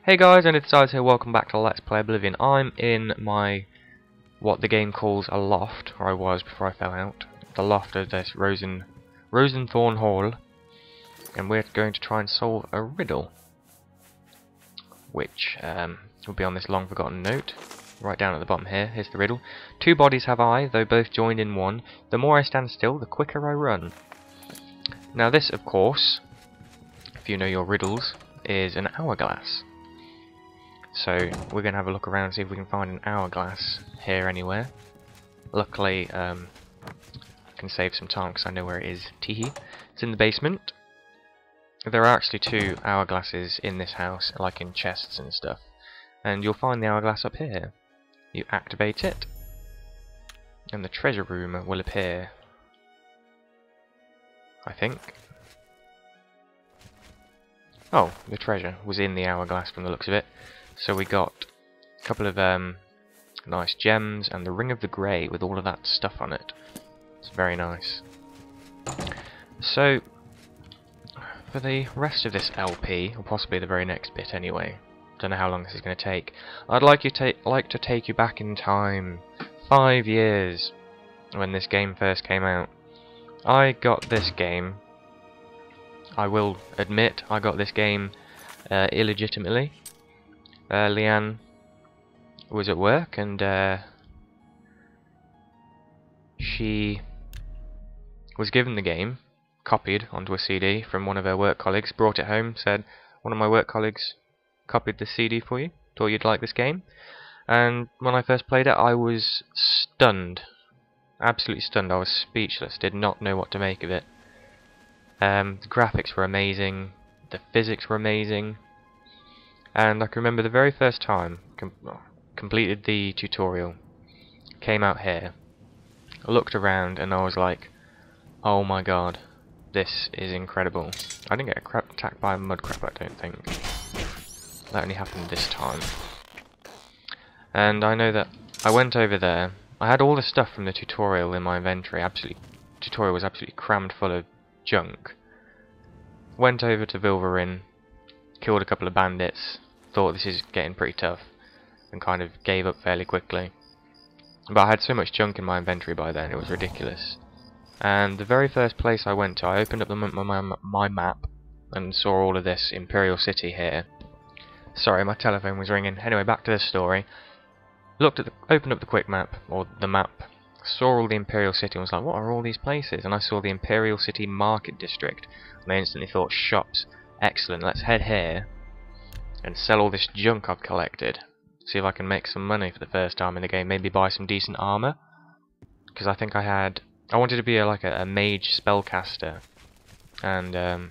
Hey guys, and it's Size here, welcome back to Let's Play Oblivion. I'm in my, what the game calls a loft, or I was before I fell out. The loft of this Rosenthorn Hall, and we're going to try and solve a riddle. Which will be on this long forgotten note, right down at the bottom here. Here's the riddle. Two bodies have I, though both joined in one. The more I stand still, the quicker I run. Now this, of course, if you know your riddles, is an hourglass. So we're going to have a look around and see if we can find an hourglass here anywhere. Luckily, I can save some time because I know where it is. Teehee. It's in the basement. There are actually two hourglasses in this house, like in chests and stuff. And you'll find the hourglass up here. You activate it, and the treasure room will appear. I think. Oh, the treasure was in the hourglass from the looks of it. So we got a couple of nice gems and the Ring of the Grey with all of that stuff on it. It's very nice. So, for the rest of this LP, or possibly the very next bit anyway, don't know how long this is going to take, I'd like to take you back in time 5 years when this game first came out. I got this game, I will admit, I got this game illegitimately. Leanne was at work and she was given the game, copied onto a CD from one of her work colleagues, brought it home, said, one of my work colleagues copied the CD for you, thought you'd like this game. And when I first played it, I was stunned. Absolutely stunned. I was speechless, did not know what to make of it. The graphics were amazing, the physics were amazing, and I can remember the very first time completed the tutorial, came out here, looked around, and I was like, oh my god, this is incredible. I didn't get attacked by a mud crab, I don't think. That only happened this time. And I know that I went over there, I had all the stuff from the tutorial in my inventory, tutorial was absolutely crammed full of junk. Went over to Vilverin, killed a couple of bandits, thought this is getting pretty tough, and kind of gave up fairly quickly. But I had so much junk in my inventory by then, it was ridiculous. And the very first place I went to, I opened up my map and saw all of this Imperial City here. Sorry, my telephone was ringing. Anyway, back to the story. Opened up the quick map, or the map, saw all the Imperial City and was like, what are all these places? And I saw the Imperial City Market District, and I instantly thought, shops, excellent, let's head here and sell all this junk I've collected. See if I can make some money for the first time in the game, maybe buy some decent armor. Because I think I wanted to be like a mage spellcaster, and I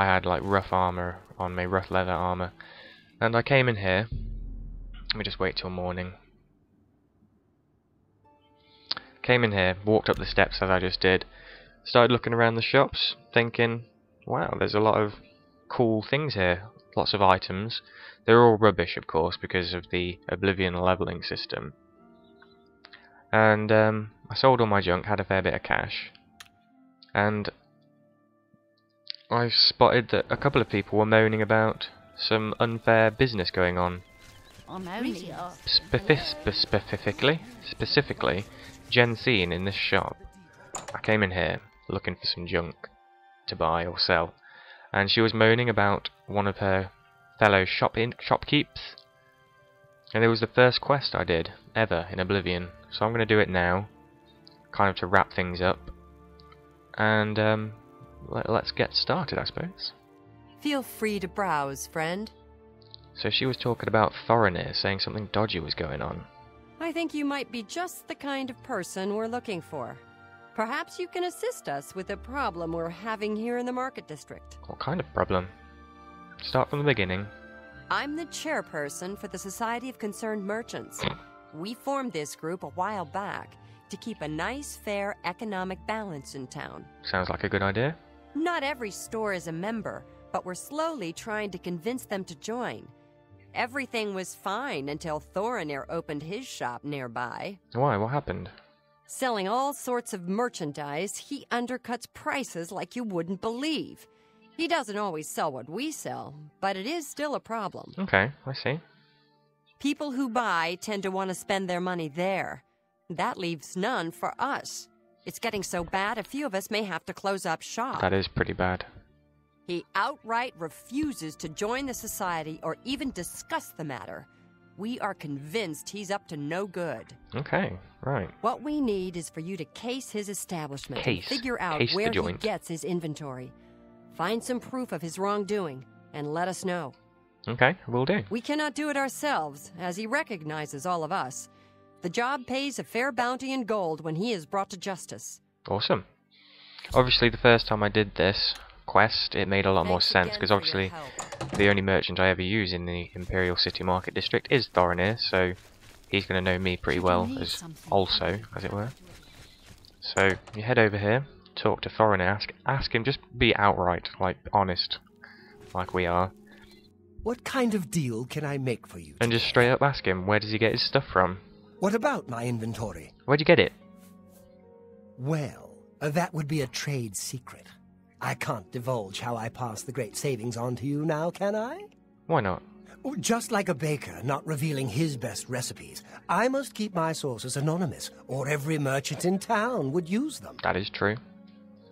had like rough armor on me, rough leather armor. And I came in here, let me just wait till morning. Came in here, walked up the steps as I just did, started looking around the shops, thinking, wow, there's a lot of cool things here, lots of items. They're all rubbish, of course, because of the Oblivion leveling system. And I sold all my junk, had a fair bit of cash, and I spotted that a couple of people were moaning about some unfair business going on. Specifically, Jensine in this shop. I came in here looking for some junk to buy or sell, and she was moaning about one of her fellow shopkeeps. And it was the first quest I did ever in Oblivion, so I'm going to do it now, kind of to wrap things up. And let's get started, I suppose. Feel free to browse, friend. So she was talking about Thorinir, saying something dodgy was going on. I think you might be just the kind of person we're looking for. Perhaps you can assist us with a problem we're having here in the Market District. What kind of problem? Start from the beginning. I'm the chairperson for the Society of Concerned Merchants. We formed this group a while back to keep a nice, fair economic balance in town. Sounds like a good idea. Not every store is a member, but we're slowly trying to convince them to join. Everything was fine until Thorinir opened his shop nearby. Why? What happened? Selling all sorts of merchandise, he undercuts prices like you wouldn't believe. He doesn't always sell what we sell, but it is still a problem. Okay, I see. People who buy tend to want to spend their money there. That leaves none for us. It's getting so bad, a few of us may have to close up shop. That is pretty bad. He outright refuses to join the society or even discuss the matter. We are convinced he's up to no good. Okay, right. What we need is for you to case his establishment and figure out Case where the he joint. gets his inventory. Find some proof of his wrongdoing and let us know. Okay, will do. We cannot do it ourselves, as he recognizes all of us. The job pays a fair bounty in gold when he is brought to justice. Awesome. Obviously, the first time I did this quest, it made a lot more Thanks sense, again because for your obviously help. the only merchant I ever use in the Imperial City Market District is Thorinir, so he's going to know me pretty well, as it were. So, you head over here, talk to Thorinir, ask him, just be outright, like, honest, like we are. What kind of deal can I make for you And today? just straight up ask him, where does he get his stuff from? What about my inventory? Where'd you get it? Well, that would be a trade secret. I can't divulge how I pass the great savings on to you now, can I? Why not? Just like a baker not revealing his best recipes, I must keep my sources anonymous, or every merchant in town would use them. That is true.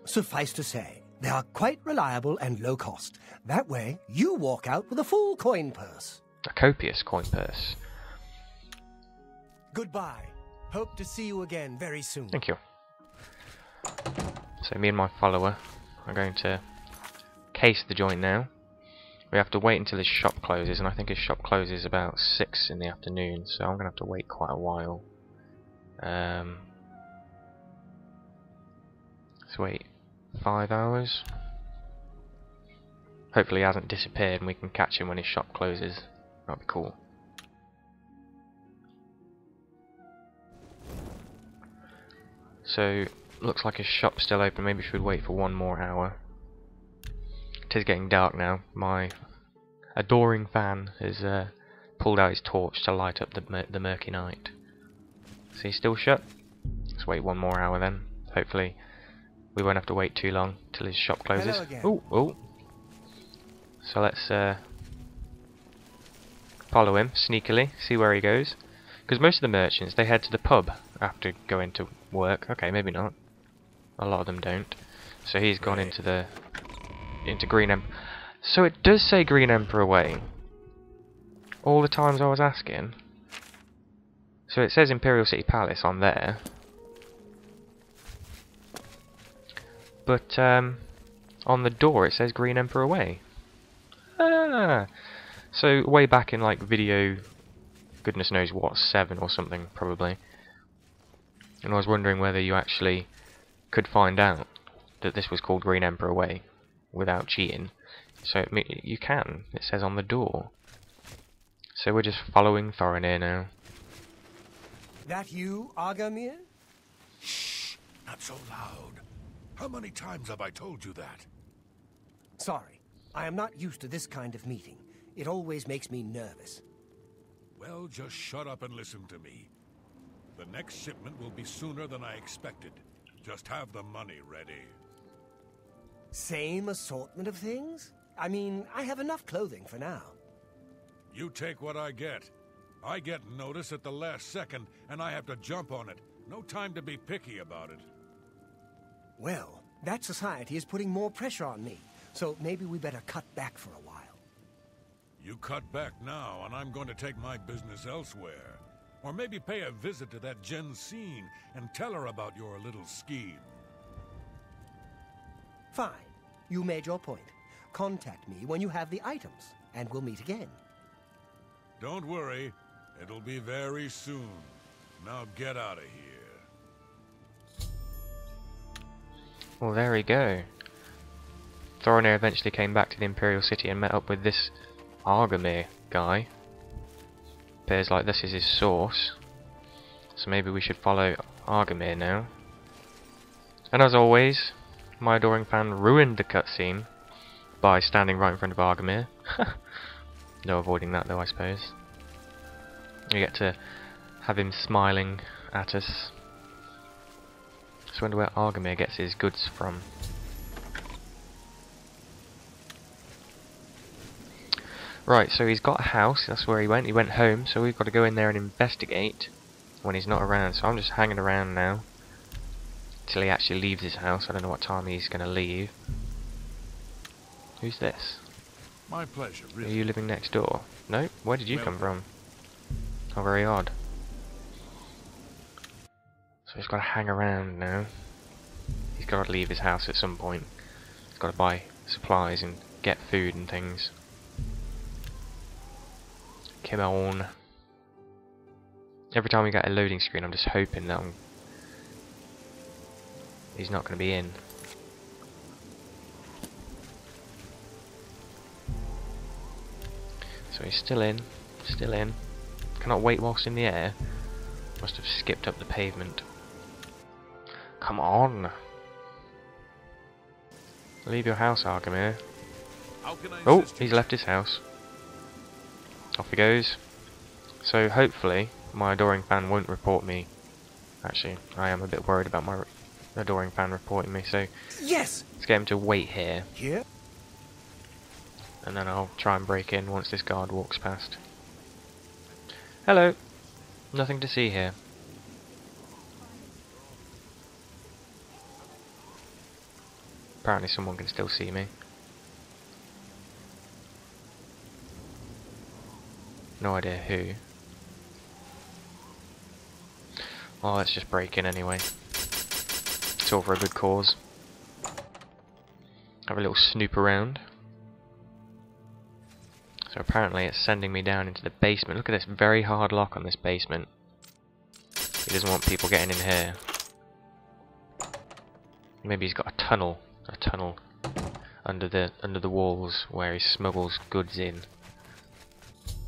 Suffice to say, they are quite reliable and low cost. That way, you walk out with a full coin purse. A copious coin purse. Goodbye. Hope to see you again very soon. Thank you. So me and my follower are going to case the joint now. We have to wait until his shop closes, and I think his shop closes about 6 in the afternoon, so I'm going to have to wait quite a while. Let's wait 5 hours. Hopefully he hasn't disappeared and we can catch him when his shop closes. That'd be cool. So, looks like his shop's still open. Maybe we should wait for 1 more hour. It is getting dark now. My adoring fan has pulled out his torch to light up the murky night. So he's still shut. Let's wait 1 more hour then. Hopefully we won't have to wait too long till his shop closes. Oh! So let's follow him sneakily, see where he goes. Because most of the merchants, they head to the pub after going to work. Okay, maybe not. A lot of them don't. So he's gone into Green Emperor. So it does say Green Emperor Way. All the times I was asking. So it says Imperial City Palace on there. But on the door it says Green Emperor Way. Ah! So way back in like video, goodness knows what, 7 or something probably. And I was wondering whether you actually could find out that this was called Green Emperor Way without cheating. So you can. It says on the door. So we're just following Thorinir now. That you, Agamir? Shh! Not so loud. How many times have I told you that? Sorry, I am not used to this kind of meeting. It always makes me nervous. Well, just shut up and listen to me. The next shipment will be sooner than I expected. Just have the money ready. Same assortment of things? I mean, I have enough clothing for now. You take what I get. I get notice at the last second, and I have to jump on it. No time to be picky about it. Well, that society is putting more pressure on me, so maybe we better cut back for a while. You cut back now, and I'm going to take my business elsewhere. Or maybe pay a visit to that Jensine and tell her about your little scheme. Fine. You made your point. Contact me when you have the items, and we'll meet again. Don't worry. It'll be very soon. Now get out of here. Well, there we go. Thorinir eventually came back to the Imperial City and met up with this Agamir guy. Appears like this is his source. So maybe we should follow Agamir now. And as always, my adoring fan ruined the cutscene by standing right in front of Agamir. No avoiding that though, I suppose. You get to have him smiling at us. Just wonder where Agamir gets his goods from. Right, so he's got a house, that's where he went. He went home, so we've got to go in there and investigate when he's not around. So I'm just hanging around now till he actually leaves his house. I don't know what time he's going to leave. Who's this? My pleasure, Are really. you living next door? No? Where did you come from? How very odd. So he's got to hang around now. He's got to leave his house at some point. He's got to buy supplies and get food and things. Come on. Every time we get a loading screen, I'm just hoping that he's not going to be in. So he's still in. Still in. Cannot wait whilst in the air. Must have skipped up the pavement. Come on. Leave your house, Argamir. Oh, he's left his house. Off he goes. So hopefully my adoring fan won't report me. Actually, I am a bit worried about my adoring fan reporting me, so Yes! let's get him to wait here. Here? And then I'll try and break in once this guard walks past. Hello. Nothing to see here. Apparently someone can still see me. No idea who. Well, let's just break in anyway. It's all for a good cause. Have a little snoop around. So apparently it's sending me down into the basement. Look at this very hard lock on this basement. He doesn't want people getting in here. Maybe he's got a tunnel under the walls where he smuggles goods in.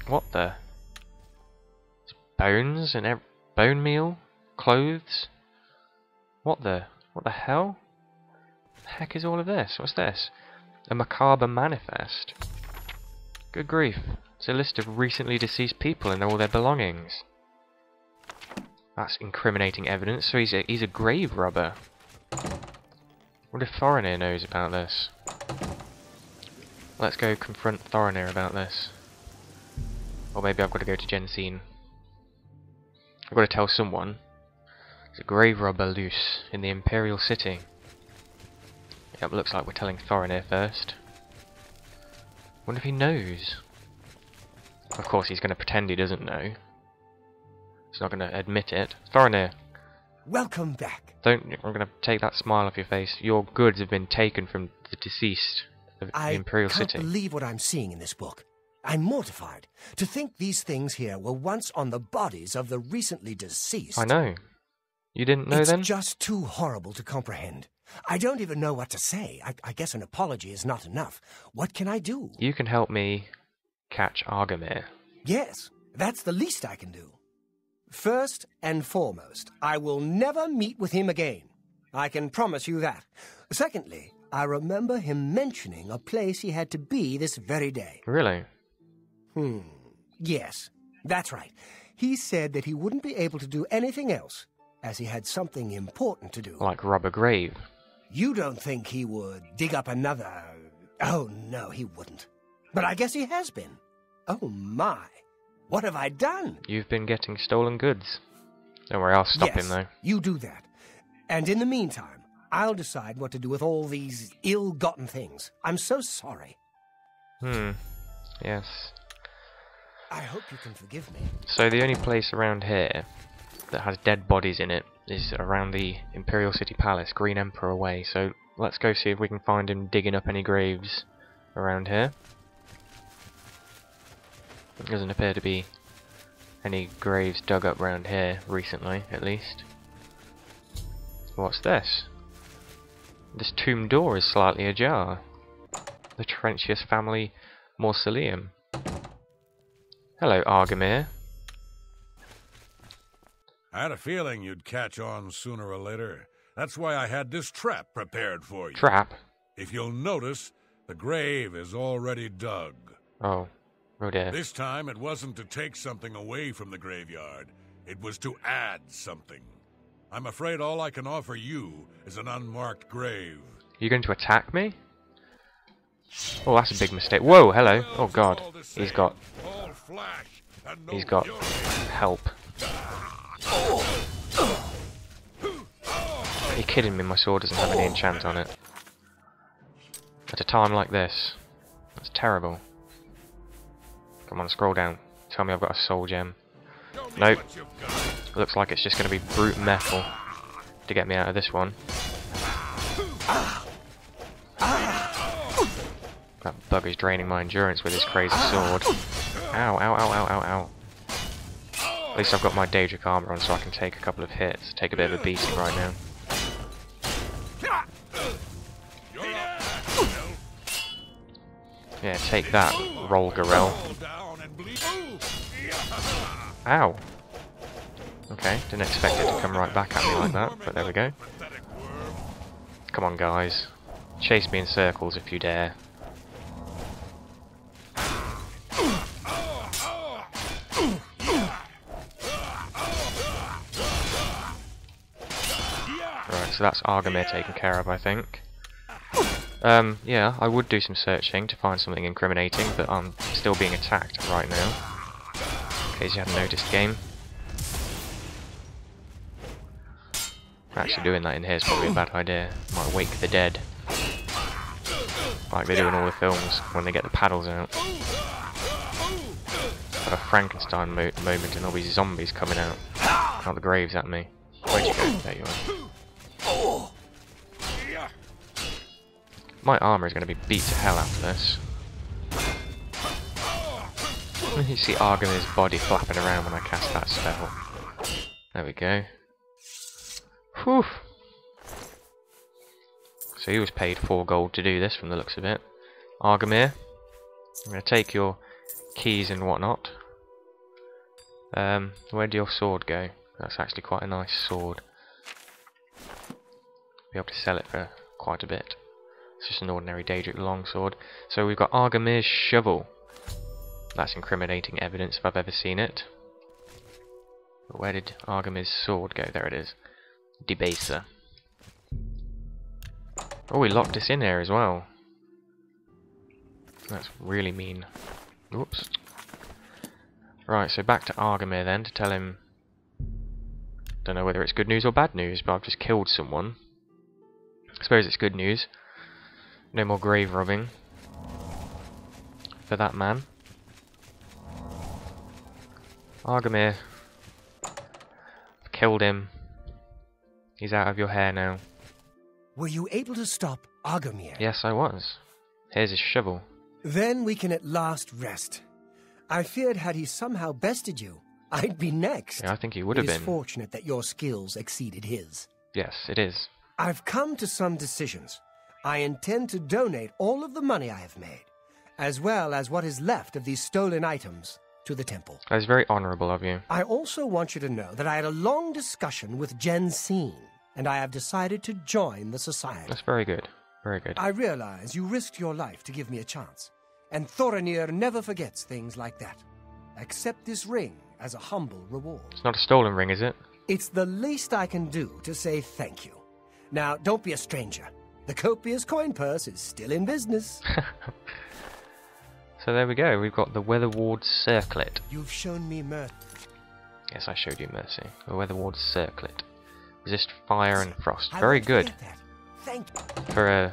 What the? It's bones and bone meal, clothes. What the hell? The heck is all of this? What's this? A macabre manifest. Good grief! It's a list of recently deceased people and all their belongings. That's incriminating evidence. So he's a grave robber. What if Thorinir knows about this? Let's go confront Thorinir about this. Or maybe I've got to go to Jensine. I've got to tell someone. There's a grave robber loose in the Imperial City. Yep, looks like we're telling Thorinir first. Wonder if he knows. Of course he's going to pretend he doesn't know. He's not going to admit it. Thorinir! Welcome back. I'm going to take that smile off your face. Your goods have been taken from the deceased of the Imperial I can't City. believe what I'm seeing in this book. I'm mortified. To think these things here were once on the bodies of the recently deceased. I know. You didn't know then? It's just too horrible to comprehend. I don't even know what to say. I guess an apology is not enough. What can I do? You can help me catch Argamir. Yes, that's the least I can do. First and foremost, I will never meet with him again. I can promise you that. Secondly, I remember him mentioning a place he had to be this very day. Really? Yes, that's right. He said that he wouldn't be able to do anything else, as he had something important to do. Like rob a grave? You don't think he would dig up another... Oh, no, he wouldn't. But I guess he has been. Oh, my. What have I done? You've been getting stolen goods. Don't worry, I'll stop him though. You do that. And in the meantime, I'll decide what to do with all these ill-gotten things. I'm so sorry. Yes. I hope you can forgive me. So the only place around here that has dead bodies in it is around the Imperial City Palace, Green Emperor Way. So let's go see if we can find him digging up any graves around here. There doesn't appear to be any graves dug up around here recently, at least. What's this? This tomb door is slightly ajar. The Terentius family mausoleum. Hello, Argamir. I had a feeling you'd catch on sooner or later. That's why I had this trap prepared for you. Trap? If you'll notice, the grave is already dug. Oh dear. This time it wasn't to take something away from the graveyard. It was to add something. I'm afraid all I can offer you is an unmarked grave. Are you going to attack me? Oh, that's a big mistake. Whoa, hello. Oh god. He's got All flash and no he's got fury. help. Are you kidding me? My sword doesn't have any enchant on it. At a time like this. That's terrible. Come on, scroll down. Tell me I've got a soul gem. Show me Nope. what you've got. Looks like it's just going to be brute metal to get me out of this one. That bugger's draining my endurance with his crazy sword. Ow, ow, ow, ow, ow, ow. At least I've got my Daedric armor on so I can take a couple of hits. Take a bit of a beating right now. You're up, Phil. Yeah, take that, Rolgarel. Fall down and bleed. Ow. Okay, didn't expect it to come right back at me like that, but there we go. Pathetic worm. Come on, guys. Chase me in circles if you dare. Right, so that's Argamir taken care of, I think. Yeah, I would do some searching to find something incriminating, but I'm still being attacked right now. In case you hadn't noticed, game. Actually doing that in here is probably a bad idea. Might wake the dead. Like they do in all the films, when they get the paddles out. Have a Frankenstein moment and all these zombies coming out the graves at me. Where'd you go? There you are. My armour is going to be beat to hell after this. You see Argamir's body flapping around when I cast that spell. There we go. Whew. So he was paid 4 gold to do this from the looks of it. Argamir, I'm going to take your keys and whatnot. Where'd your sword go? That's actually quite a nice sword. Be able to sell it for quite a bit. It's just an ordinary Daedric longsword. So we've got Argamir's shovel. That's incriminating evidence if I've ever seen it. But where did Argamir's sword go? There it is. Debaser. Oh, he locked us in here as well. That's really mean. Whoops. Right, so back to Argamir then to tell him... Don't know whether it's good news or bad news, but I've just killed someone. I suppose it's good news. No more grave robbing for that man. Argamir. I've killed him. He's out of your hair now. Were you able to stop Argamir? Yes, I was. Here's his shovel. Then we can at last rest. I feared had he somehow bested you, I'd be next. Yeah, I think he would have It is been. fortunate that your skills exceeded his. Yes, it is. I've come to some decisions. I intend to donate all of the money I have made, as well as what is left of these stolen items, to the temple. That is very honourable of you. I also want you to know that I had a long discussion with Jensine, and I have decided to join the society. That's very good. Very good. I realize you risked your life to give me a chance, and Thorinir never forgets things like that. Accept this ring as a humble reward. It's not a stolen ring, is it? It's the least I can do to say thank you. Now, don't be a stranger. The copious coin purse is still in business. So there we go. We've got the Weatherward Circlet. You've shown me mercy. Yes, I showed you mercy. The Weatherward Circlet. Resist fire and frost. I Very won't good. forget that. Thank you. For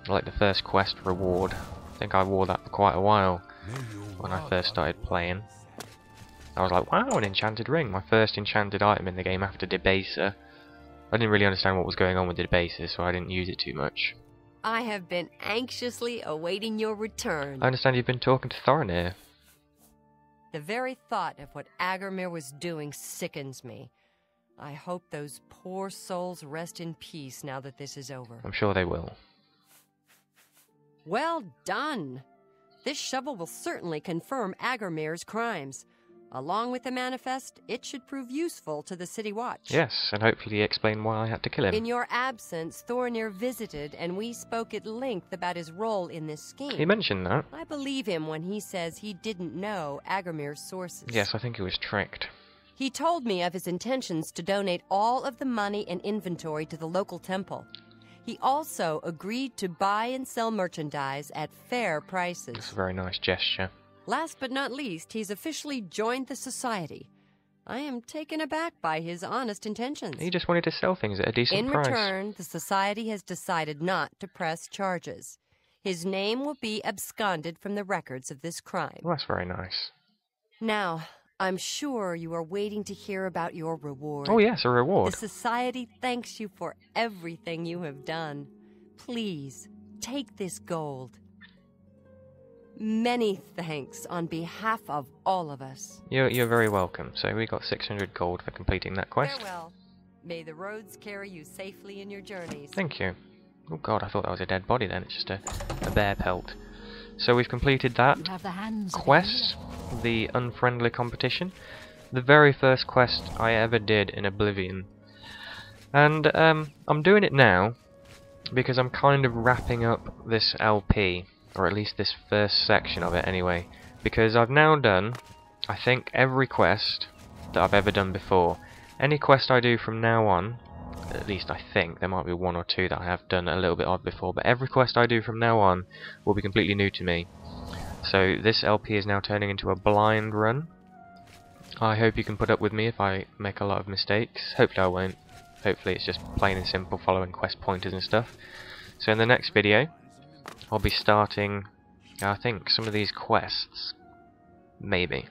like the first quest reward. I think I wore that for quite a while when I first started playing. I was like, wow, an enchanted ring. My first enchanted item in the game after Debaser. I didn't really understand what was going on with the Debaser, so I didn't use it too much. I have been anxiously awaiting your return. I understand you've been talking to Thorinir. The very thought of what Agarmir was doing sickens me. I hope those poor souls rest in peace now that this is over. I'm sure they will. Well done! This shovel will certainly confirm Agarmir's crimes. Along with the manifest, it should prove useful to the City Watch. Yes, and hopefully explain why I had to kill him. In your absence, Thorinir visited, and we spoke at length about his role in this scheme. He mentioned that. I believe him when he says he didn't know Agarmir's sources. Yes, I think he was tricked. He told me of his intentions to donate all of the money and inventory to the local temple. He also agreed to buy and sell merchandise at fair prices. That's a very nice gesture. Last but not least, he's officially joined the society. I am taken aback by his honest intentions. He just wanted to sell things at a decent price. In return, the society has decided not to press charges. His name will be absconded from the records of this crime. Well, that's very nice. Now, I'm sure you are waiting to hear about your reward. Oh yes, a reward. The society thanks you for everything you have done. Please, take this gold. Many thanks on behalf of all of us. You're very welcome. So we got 600 gold for completing that quest. Farewell. May the roads carry you safely in your journeys. Thank you. Oh god, I thought that was a dead body then. It's just a bear pelt. So we've completed that quest, the unfriendly competition. The very first quest I ever did in Oblivion. And I'm doing it now because I'm kind of wrapping up this LP. Or at least this first section of it anyway. Because I've now done, I think, every quest that I've ever done before. Any quest I do from now on, at least I think, there might be one or two that I have done a little bit of before, but every quest I do from now on will be completely new to me. So this LP is now turning into a blind run. I hope you can put up with me if I make a lot of mistakes. Hopefully I won't. Hopefully it's just plain and simple following quest pointers and stuff. So in the next video, I'll be starting, I think, some of these quests. Maybe.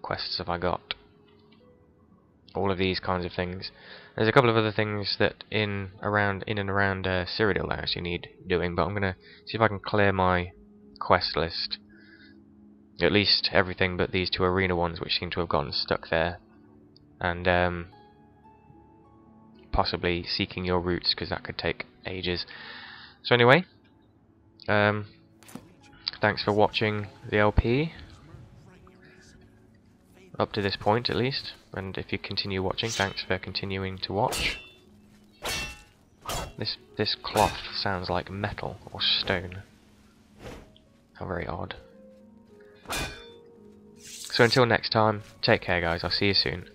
Quests have I got? All of these kinds of things. There's a couple of other things that in and around Cyrodiil I actually need doing, but I'm gonna see if I can clear my quest list. At least everything but these two arena ones, which seem to have gotten stuck there. And possibly seeking your roots, because that could take ages. So anyway, thanks for watching the LP, up to this point at least, and if you continue watching, thanks for continuing to watch. This cloth sounds like metal or stone. How very odd. So until next time, take care guys, I'll see you soon.